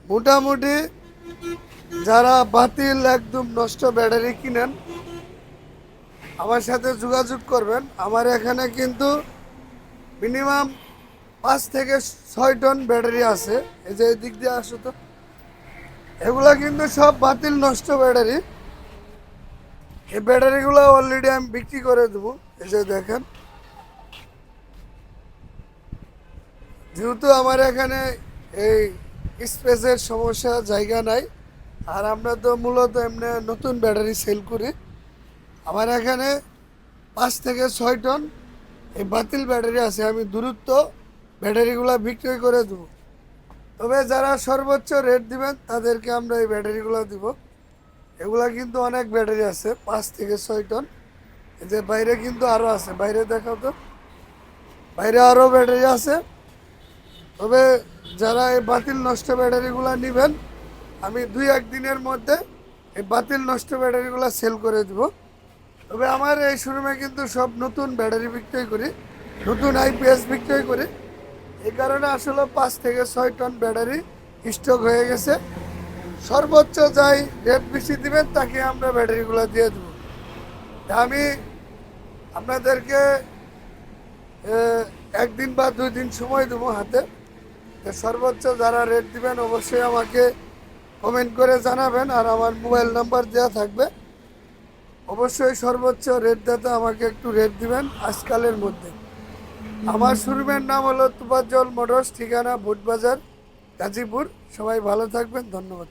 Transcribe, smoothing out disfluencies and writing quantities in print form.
মোটামুটি যারা বাতিল একদম নষ্ট ব্যাটারি কিনেন আমার সাথে যোগাযোগ করবেন। আমার এখানে কিন্তু মিনিমাম 5 থেকে 6 টন ব্যাটারি আছে। এই যে এই দিক দিয়ে আসো তো, এগুলা কিন্তু সব বাতিল নষ্ট ব্যাটারি। এই ব্যাটারিগুলো অলরেডি আমি বিক্রি করে দেবো। এই যে দেখেন, যেহেতু আমার এখানে এই স্পেসের সমস্যা, জায়গা নাই, আর আমরা তো মূলত এমনি নতুন ব্যাটারি সেল করি। আমার এখানে 5 থেকে 6 টন এই বাতিল ব্যাটারি আছে। আমি দ্রুত ব্যাটারিগুলো বিক্রি করে দেবো। তবে যারা সর্বোচ্চ রেট দিবেন তাদেরকে আমরা এই ব্যাটারিগুলো দিব। এগুলা কিন্তু অনেক ব্যাটারি আছে, 5 থেকে 6 টন। এই যে বাইরে কিন্তু আরও আছে, বাইরে দেখাও তো, বাইরে আরও ব্যাটারি আছে। তবে যারা এই বাতিল নষ্ট ব্যাটারিগুলো নেবেন, আমি 2-1 দিনের মধ্যে এই বাতিল নষ্ট ব্যাটারিগুলো সেল করে দেব। তবে আমার এই শোরুমে কিন্তু সব নতুন ব্যাটারি বিক্রয় করি, নতুন আইপিএস বিক্রয় করি। এই কারণে আসলে 5 থেকে 6 টন ব্যাটারি স্টক হয়ে গেছে। সর্বোচ্চ যাই রেট বেশি দিবেন তাকে আমরা ব্যাটারিগুলো দিয়ে দেবো। আমি আপনাদেরকে 1 দিন বা 2 দিন সময় দেবো হাতে। সর্বোচ্চ যারা রেট দিবেন অবশ্যই আমাকে কমেন্ট করে জানাবেন, আর আমার মোবাইল নাম্বার দেওয়া থাকবে। অবশ্যই সর্বোচ্চ রেট দিতে আমাকে একটু রেট দিবেন আজকালের মধ্যে। আমার শোরুমের নাম হলো তোফাজ্জল মোটরস, ঠিকানা ভোট বাজার, গাজীপুর। সবাই ভালো থাকবেন, ধন্যবাদ।